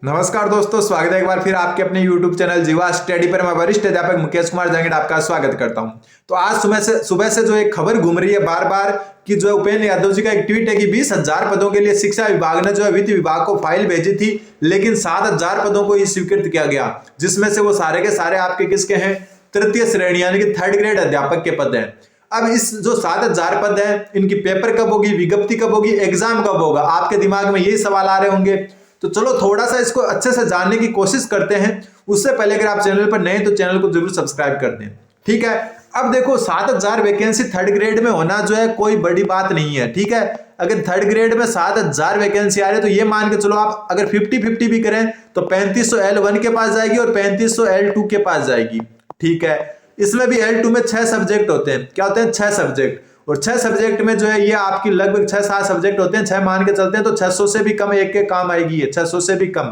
नमस्कार दोस्तों, स्वागत है एक बार फिर आपके अपने YouTube चैनल जीवा स्टडी पर। मैं वरिष्ठ अध्यापक मुकेश कुमार जांगड़ आपका स्वागत करता हूं। तो आज सुबह से जो एक खबर घूम रही है बार बार कि जो उपेंद्र यादव जी का एक ट्वीट है कि 20,000 पदों के लिए शिक्षा विभाग ने जो है वित्त विभाग को फाइल भेजी थी, लेकिन 7,000 पदों को ही स्वीकृत किया गया, जिसमें से वो सारे के सारे आपके किसके हैं? तृतीय श्रेणी यानी कि थर्ड ग्रेड अध्यापक के पद हैं। अब इस जो 7,000 पद हैं, इनकी पेपर कब होगी, विज्ञप्ति कब होगी, एग्जाम कब होगा? आपके दिमाग में यही सवाल आ रहे होंगे। तो चलो थोड़ा सा इसको अच्छे से जानने की कोशिश करते हैं। उससे पहले अगर आप चैनल पर नए हैं तो चैनल को जरूर सब्सक्राइब कर दें, ठीक है। अब देखो 7,000 वैकेंसी थर्ड ग्रेड में होना जो है कोई बड़ी बात नहीं है, ठीक है। अगर थर्ड ग्रेड में 7,000 वैकेंसी आ रही है तो ये मान के चलो आप अगर 50-50 भी करें तो 3500 L1 के पास जाएगी और 3500 L2 के पास जाएगी, ठीक है। इसमें भी L2 में 6 सब्जेक्ट होते हैं। क्या होते हैं? 6 सब्जेक्ट। और 6 सब्जेक्ट में जो है ये आपकी लगभग 6-7 सब्जेक्ट होते हैं, 6 मान के चलते हैं तो 600 से भी कम एक के काम आएगी ये, 600 से भी कम।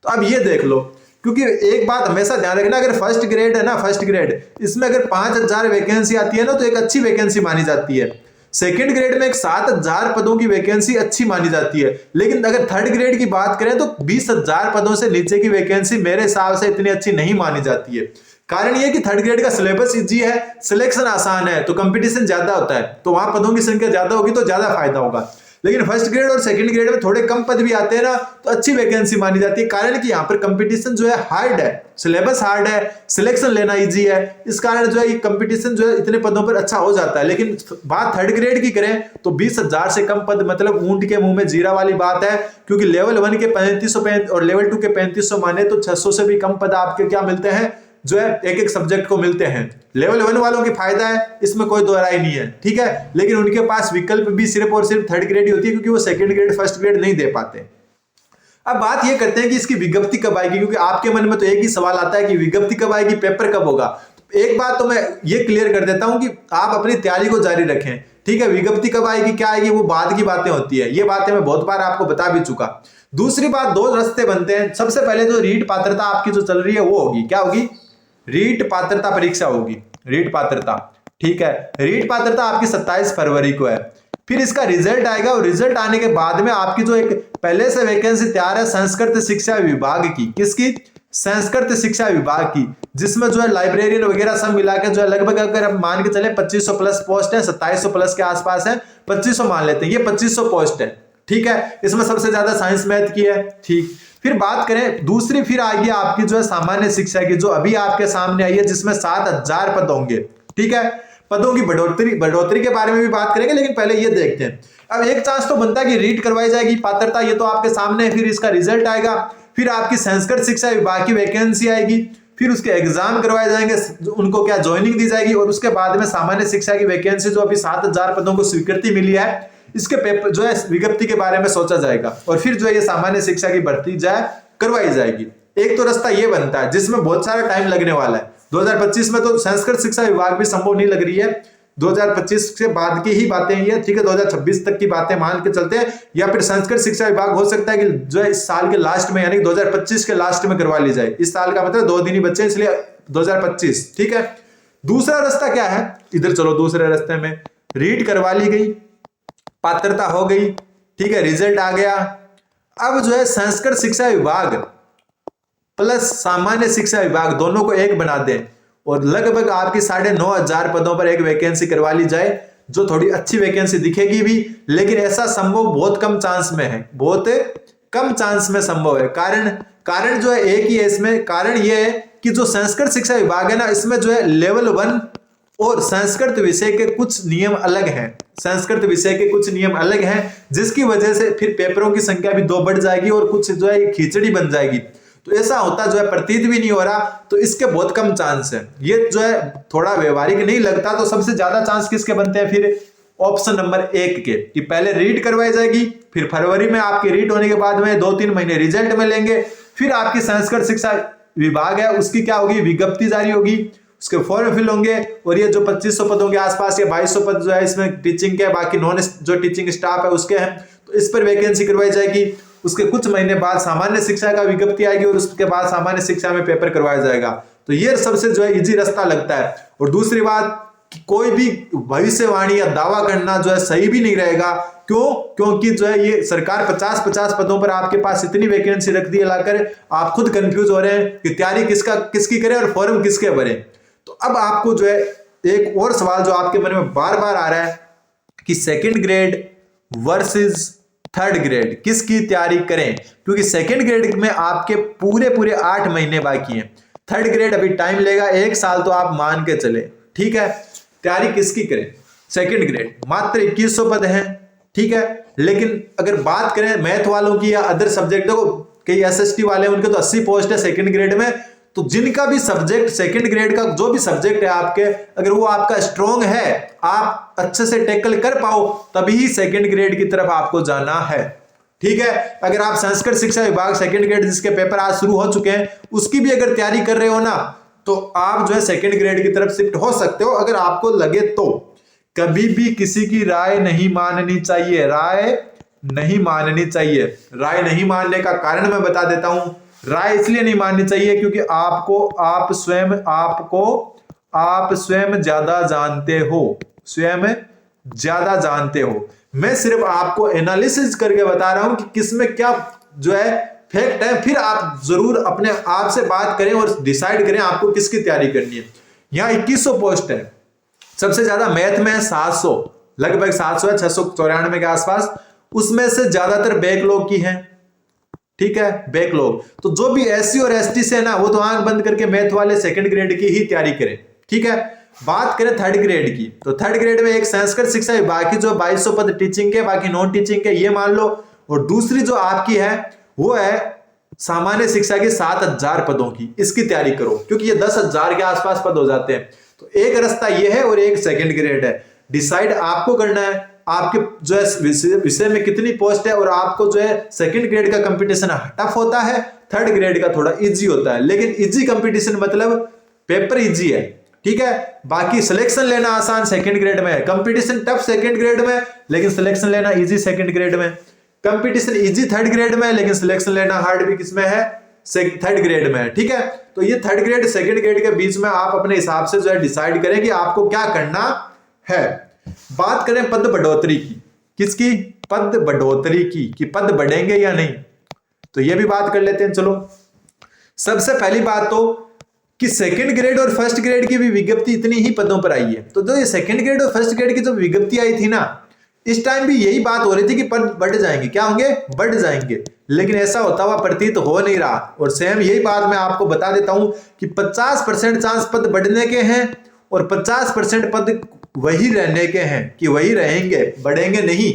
तो अब ये देख लो, क्योंकि एक बात हमेशा ध्यान रखना, अगर फर्स्ट ग्रेड है ना, फर्स्ट ग्रेड, इसमें अगर 5,000 वैकेंसी आती है ना तो एक अच्छी वैकेंसी मानी जाती है। सेकंड ग्रेड में एक 7,000 पदों की वैकेंसी अच्छी मानी जाती है, लेकिन अगर थर्ड ग्रेड की बात करें तो 20,000 पदों से नीचे की वैकेंसी मेरे हिसाब से इतनी अच्छी नहीं मानी जाती है। कारण यह कि थर्ड ग्रेड का सिलेबस इजी है, सिलेक्शन आसान है, तो कंपटीशन ज्यादा होता है, तो वहां पदों की संख्या ज्यादा होगी तो ज्यादा फायदा होगा। लेकिन फर्स्ट ग्रेड और सेकंड ग्रेड में थोड़े कम पद भी आते हैं ना तो अच्छी वैकेंसी मानी जाती है। कारण कि यहाँ पर कंपटीशन जो है हार्ड है, सिलेबस हार्ड है, सिलेक्शन लेना इजी है, इस कारण जो है ये कंपटीशन जो है इतने पदों पर अच्छा हो जाता है। लेकिन बात थर्ड ग्रेड की करें तो 20,000 से कम पद मतलब ऊंट के मुंह में जीरा वाली बात है, क्योंकि लेवल 1 के 3500 और लेवल 2 के 3500 माने तो 600 से भी कम पद आपके क्या मिलते हैं, जो है एक एक सब्जेक्ट को मिलते हैं। लेवल 1 वालों की फायदा है, इसमें कोई दो राय नहीं है, ठीक है। लेकिन उनके पास विकल्प भी सिर्फ और सिर्फ थर्ड ग्रेड ही होती है, क्योंकि वो सेकंड ग्रेड फर्स्ट ग्रेड नहीं दे पाते। अब बात ये करते हैं कि इसकी विज्ञप्ति कब आएगी, क्योंकि आपके मन में तो एक ही सवाल आता है कि विज्ञप्ति कब आएगी, पेपर कब होगा। एक बात तो मैं ये क्लियर कर देता हूं कि आप अपनी तैयारी को जारी रखें, ठीक है। विज्ञप्ति कब आएगी, क्या आएगी, वो बाद की बातें होती है। ये बातें मैं बहुत बार आपको बता भी चुका। दूसरी बात, 2 रास्ते बनते हैं। सबसे पहले जो रीट पात्रता आपकी जो चल रही है वो होगी, क्या होगी? रीट पात्रता परीक्षा होगी, रीट पात्रता, ठीक है। रीट पात्रता आपकी 27 फरवरी को है। फिर इसका रिजल्ट आएगा और रिजल्ट आने के बाद में आपकी जो एक पहले से वैकेंसी तैयार है संस्कृत शिक्षा विभाग की, किसकी? संस्कृत शिक्षा विभाग की, जिसमें जो है लाइब्रेरियन वगैरह सब मिला के जो है लगभग अगर हम मान के चले 2500 प्लस पोस्ट है, 2700 प्लस के आसपास है, 2500 मान लेते हैं, ये 2500 पोस्ट है, ठीक है। इसमें सबसे ज्यादा साइंस मैथ की है, ठीक। फिर बात करें दूसरी, फिर आएगी आपकी जो है सामान्य शिक्षा की, जो अभी आपके सामने आई है, जिसमें 7,000 पद होंगे, ठीक है। पदों की बढ़ोतरी के बारे में भी बात करेंगे, लेकिन पहले ये देखते हैं। अब एक चांस तो बनता है कि रीट करवाई जाएगी पात्रता, ये तो आपके सामने है। फिर इसका रिजल्ट आएगा, फिर आपकी संस्कृत शिक्षा विभाग की वैकेंसी आएगी, फिर उसके एग्जाम करवाए जाएंगे, उनको क्या ज्वाइनिंग दी जाएगी, और उसके बाद में सामान्य शिक्षा की वैकेंसी जो अभी 7,000 पदों को स्वीकृति मिली है, इसके पेपर जो है विज्ञप्ति के बारे में सोचा जाएगा, और फिर जो है ये सामान्य शिक्षा की भर्ती जाए करवाई जाएगी। एक तो रास्ता ये बनता है जिसमें बहुत सारा टाइम लगने वाला है। 2025 में तो संस्कृत शिक्षा विभाग भी संभव नहीं लग रही है, 2025 के बाद की ही बातें ये, ठीक है। 2026 तक की बातें मान के चलते हैं, या फिर संस्कृत शिक्षा विभाग हो सकता है कि जो है इस साल के लास्ट में यानी 2025 के लास्ट में करवा ली जाए। इस साल का मतलब 2 दिन ही बचे, इसलिए 2025, ठीक है। दूसरा रास्ता क्या है, इधर चलो। दूसरे रास्ते में रीट करवा ली गई, पात्रता हो गई, ठीक है, रिजल्ट आ गया। अब जो है संस्कृत शिक्षा विभाग प्लस सामान्य शिक्षा विभाग दोनों को एक बना दें और लगभग आपकी 9,500 पदों पर एक वैकेंसी करवा ली जाए, जो थोड़ी अच्छी वैकेंसी दिखेगी भी, लेकिन ऐसा संभव बहुत कम चांस में है, बहुत कम चांस में संभव है। कारण जो है एक ही है इसमें। कारण यह है कि जो संस्कृत शिक्षा विभाग है ना, इसमें जो है लेवल 1 और संस्कृत विषय के कुछ नियम अलग हैं, संस्कृत विषय के कुछ नियम अलग हैं, जिसकी वजह से फिर पेपरों की संख्या भी 2 बढ़ जाएगी और कुछ जो है खिचड़ी बन जाएगी। तो ऐसा होता जो है प्रतीत भी नहीं हो रहा, तो इसके बहुत कम चांस है। ये जो है थोड़ा व्यवहारिक नहीं लगता। तो सबसे ज्यादा चांस किसके बनते हैं? फिर ऑप्शन नंबर 1 के, कि पहले रीट करवाई जाएगी, फिर फरवरी में आपकी रीट होने के बाद में 2-3 महीने रिजल्ट में लेंगे, फिर आपकी संस्कृत शिक्षा विभाग है उसकी क्या होगी, विज्ञप्ति जारी होगी, उसके फॉर्म फिल होंगे, और ये जो 2500 पदों के आसपास, ये 2200 पद जो है इसमें टीचिंग के, बाकी नॉन जो टीचिंग स्टाफ है उसके हैं, तो इस पर वैकेंसी करवाई जाएगी। उसके कुछ महीने बाद सामान्य शिक्षा का विज्ञप्ति आएगी और उसके बाद सामान्य शिक्षा में पेपर करवाया जाएगा। तो ये सबसे जो है इजी रास्ता लगता है। और दूसरी बात, कि कोई भी भविष्यवाणी या दावा करना जो है सही भी नहीं रहेगा। क्यों? क्योंकि जो है ये सरकार 50-50 पदों पर आपके पास इतनी वैकेंसी रख दी है लाकर, आप खुद कंफ्यूज हो रहे हैं कि तैयारी किसकी करें और फॉर्म किसके भरें। तो अब आपको जो है एक और सवाल जो आपके मन में बार बार आ रहा है कि second grade versus third grade किसकी तैयारी करें, क्योंकि सेकंड ग्रेड में आपके पूरे 8 महीने बाकी हैं। थर्ड ग्रेड अभी टाइम लेगा, 1 साल तो आप मान के चले, ठीक है। तैयारी किसकी करें? सेकंड ग्रेड मात्र 2100 पद हैं, ठीक है। लेकिन अगर बात करें मैथ वालों की या अदर सब्जेक्ट, देखो कई एसएसटी वाले उनके तो 80 पोस्ट है सेकंड ग्रेड में, तो जिनका भी सब्जेक्ट सेकंड ग्रेड का जो भी सब्जेक्ट है आपके, अगर वो आपका स्ट्रॉन्ग है, आप अच्छे से टैकल कर पाओ, तभी सेकंड ग्रेड की तरफ आपको जाना है, ठीक है। अगर आप संस्कृत शिक्षा विभाग सेकंड ग्रेड जिसके पेपर आज शुरू हो चुके हैं, उसकी भी अगर तैयारी कर रहे हो ना, तो आप जो है सेकंड ग्रेड की तरफ शिफ्ट हो सकते हो अगर आपको लगे तो। कभी भी किसी की राय नहीं माननी चाहिए, राय नहीं माननी चाहिए। राय नहीं मानने का कारण मैं बता देता हूं। राय इसलिए नहीं माननी चाहिए क्योंकि आप स्वयं ज्यादा जानते हो, स्वयं ज्यादा जानते हो। मैं सिर्फ आपको एनालिसिस करके बता रहा हूं कि किसमें क्या जो है फैक्ट है, फिर आप जरूर अपने आप से बात करें और डिसाइड करें आपको किसकी तैयारी करनी है। यहां 2100 पोस्ट है, सबसे ज्यादा मैथ में है 700, लगभग 700 है, 694 के आसपास। उसमें से ज्यादातर बैकलॉग की है, ठीक है, बैकलॉग। तो जो भी एससी और एसटी से है ना, वो तो आंख बंद करके मैथ वाले सेकंड ग्रेड की ही तैयारी करें, ठीक है। बात करें थर्ड ग्रेड की, तो थर्ड ग्रेड में एक संस्कृत शिक्षा विभाग की जो 2200 पद टीचिंग के, बाकी नॉन टीचिंग के, ये मान लो। और दूसरी जो आपकी है वो है सामान्य शिक्षा की 7000 पदों की, इसकी तैयारी करो, क्योंकि ये 10,000 के आसपास पद हो जाते हैं। तो एक रास्ता ये है और एक सेकंड ग्रेड है। डिसाइड आपको करना है आपके जो है विषय में कितनी पोस्ट है, और आपको जो है सेकंड ग्रेड का कंपटीशन टफ होता है, थर्ड ग्रेड का थोड़ा इजी होता है। लेकिन इजी कंपटीशन मतलब पेपर इजी है, ठीक है। बाकी सिलेक्शन लेना आसान सेकंड ग्रेड में है, कंपटीशन टफ सेकंड ग्रेड में, लेकिन सिलेक्शन लेना इजी सेकंड ग्रेड में। कंपटीशन इजी थर्ड ग्रेड में, लेकिन सिलेक्शन लेना हार्ड भी किसमें है? थर्ड ग्रेड में है, ठीक है। तो ये थर्ड ग्रेड सेकंड ग्रेड के बीच में आप अपने हिसाब से जो है डिसाइड करें कि आपको क्या करना है। बात करें पद बढ़ोतरी की, किसकी? पद बढ़ोतरी की, कि पद बढ़ेंगे या नहीं, तो ये भी बात कर लेते हैं। चलो, सबसे पहली बात तो कि सेकंड ग्रेड और फर्स्ट ग्रेड की भी विज्ञप्ति इतनी ही पदों पर आई है। तो जो ये सेकंड ग्रेड और फर्स्ट ग्रेड की जो विज्ञप्ति आई थी ना, इस टाइम भी यही बात हो रही थी कि पद बढ़ जाएंगे, क्या होंगे? बढ़ जाएंगे। लेकिन ऐसा होता हुआ प्रतीत हो नहीं रहा। और सेम यही बात मैं आपको बता देता हूं कि 50% चांस पद बढ़ने के हैं और 50% पद वही रहने के हैं, कि वही रहेंगे, बढ़ेंगे नहीं।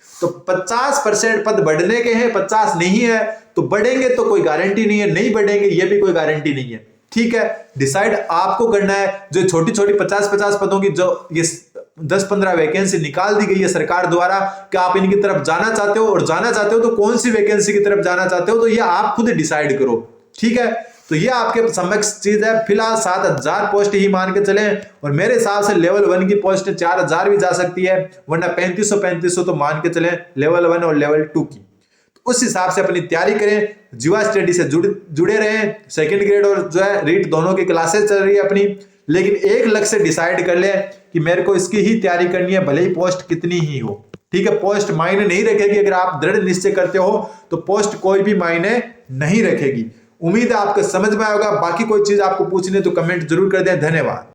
तो 50% पद बढ़ने के हैं, 50 नहीं है, तो बढ़ेंगे तो कोई गारंटी नहीं है, नहीं बढ़ेंगे ये भी कोई गारंटी नहीं है, ठीक है। डिसाइड आपको करना है। जो छोटी छोटी 50-50 पदों की जो ये 10-15 वैकेंसी निकाल दी गई है सरकार द्वारा, कि आप इनकी तरफ जाना चाहते हो, और जाना चाहते हो तो कौन सी वैकेंसी की तरफ जाना चाहते हो, तो ये आप खुद डिसाइड करो, ठीक है। तो ये आपके समक्ष चीज है। फिलहाल 7000 पोस्ट ही मान के चले, और मेरे हिसाब से लेवल 1 की पोस्ट 4000 भी जा सकती है, वरना 3500 तो मान के चले लेवल 1 और लेवल 2 की। उस हिसाब से अपनी तैयारी करें, जीवा स्टडी से जुड़े रहें। सेकंड ग्रेड और जो है रीट दोनों की क्लासेस चल रही है अपनी, लेकिन एक लक्ष्य डिसाइड कर ले कि मेरे को इसकी ही तैयारी करनी है, भले ही पोस्ट कितनी ही हो, ठीक है। पोस्ट मायने नहीं रखेगी, अगर आप दृढ़ निश्चय करते हो तो पोस्ट कोई भी मायने नहीं रखेगी। उम्मीद है आपको समझ में आएगा। बाकी कोई चीज आपको पूछनी है तो कमेंट जरूर कर दें। धन्यवाद।